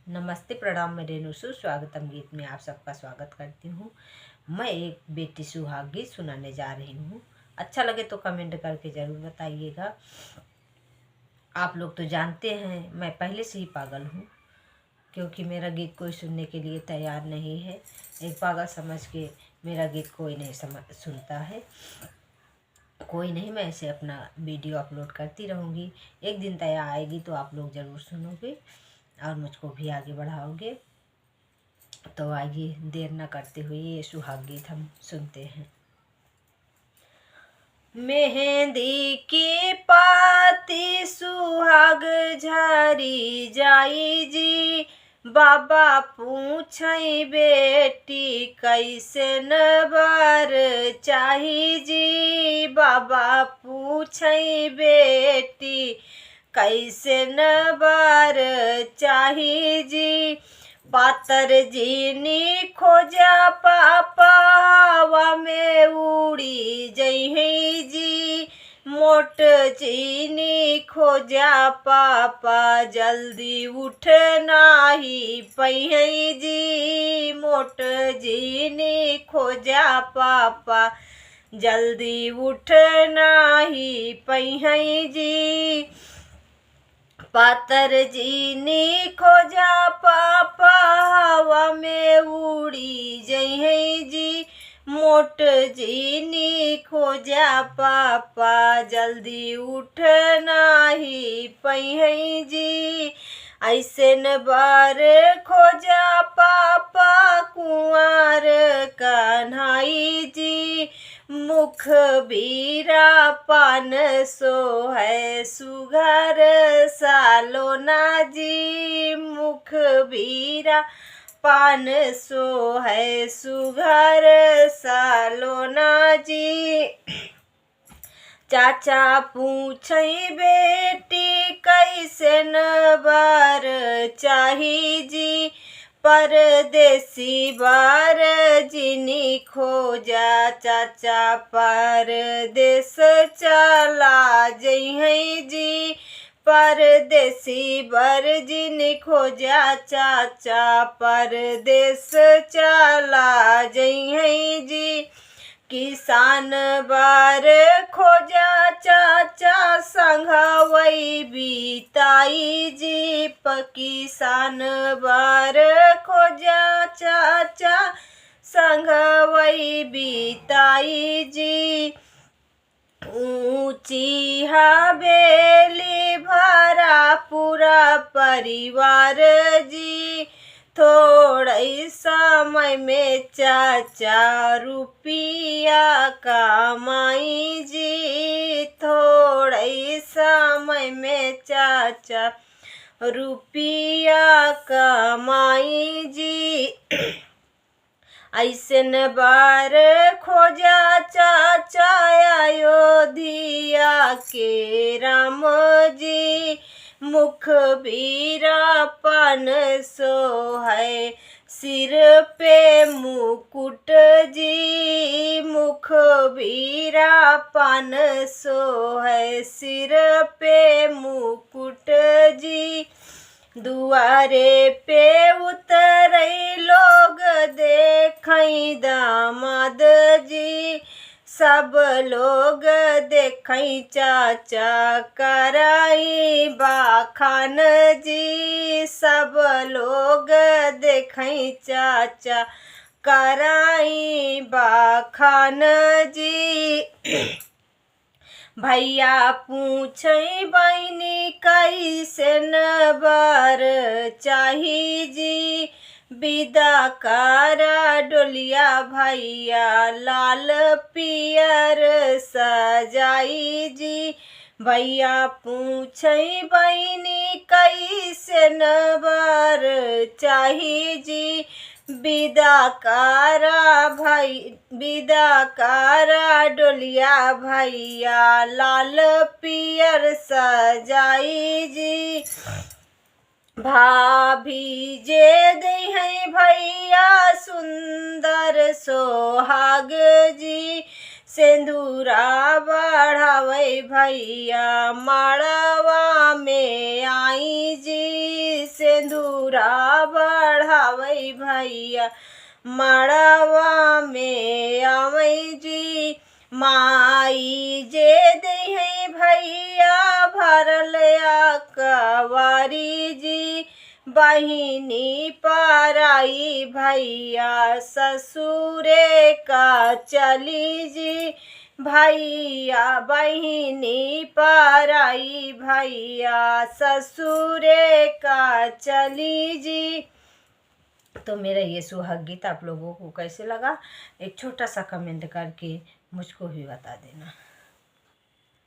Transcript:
नमस्ते, प्रणाम। मैं रेणु स्वागतम गीत में आप सबका स्वागत करती हूँ। मैं एक बेटी सुहाग गीत सुनाने जा रही हूँ। अच्छा लगे तो कमेंट करके ज़रूर बताइएगा। आप लोग तो जानते हैं मैं पहले से ही पागल हूँ, क्योंकि मेरा गीत कोई सुनने के लिए तैयार नहीं है। एक पागल समझ के मेरा गीत कोई नहीं सुनता है। कोई नहीं, मैं ऐसे अपना वीडियो अपलोड करती रहूँगी। एक दिन तैयार आएगी तो आप लोग ज़रूर सुनोगे और मुझको भी आगे बढ़ाओगे। तो आइए देर न करते हुए ये सुहाग गीत हम सुनते हैं। मेहंदी की पाती सुहाग झरी जाई जी, बाबा पूछई बेटी कैसे नबर चाही जी। बाबा पूछई बेटी कैसे नबर चाही जी। पातर जीनी खोजा पापा हवा में उड़ी जइहे जी। मोट चीनी खोजा पापा जल्दी उठ नाही पइहे जी। मोट चीनी खोजा पापा जल्दी उठ नाही पइहे जी। पातर जीनी खोजा पापा हवा में उड़ी जइहे जी। मोट जीनी खोजा पापा जल्दी उठ नाही पइहे जी। ऐसन बार खोजा पापा कुंवर कन्हाई जी। मुख बीरा पान सो है सुघर सालोना जी। मुख बीरा पान सो है सुघर सालोना जी। चाचा पूछई बेटी कैसे नबर चाही जी। परदेसी बार जिनी खोजा चाचा परदेस चला जइहे जी। परदेसी बर जिनी खोजा चाचा परदेस चला जइहे जी। किसान बार खोजा चाचा संघवई बीताई जी। किसान बार खोजा चाचा संघवई बीताई जी। ऊंची हवेली भरा पूरा परिवार जी। थोड़े समय में चाचा रुपया कमाई जी। थोड़े समय में चाचा रुपया कमाई जी। ऐसन बार खोजा चाचा अयोध्या के राम जी। मुख बीरा पान सो है सिर पे मुकुट जी। मुख बीरा पान सो है सिर पे मुकुट जी। दुआरे पे उतरे लोग देखई दामाद जी। सब लोग देखई चाचा कराई बाखान जी। सब लोग देखई चाचा कराई बाखान जी। भैया पूछई बहिनी कैसे नबर चाही जी। विदा कारा डोलिया भैया लाल पियर सजाई जी। भैया पूछई बहिनी कैसे नबर चाही जी। विदा कारा डोलिया भैया लाल पियर सजाई जी। भाभी जे दे भैया सुंदर सोहाग जी। सिंदूरा बढ़ावे भैया मड़वा में आई जी। सिंदूरा बढ़ावई भैया मड़वा में आवई जी माई जे दे भैया भरल कवारी जी बहिनी पराई भैया ससुरे का चली जी भैया बहिनी पराई भैया ससुरे का चली जी। तो मेरा ये सुहाग गीत आप लोगों को कैसे लगा एक छोटा सा कमेंट करके मुझको भी बता देना।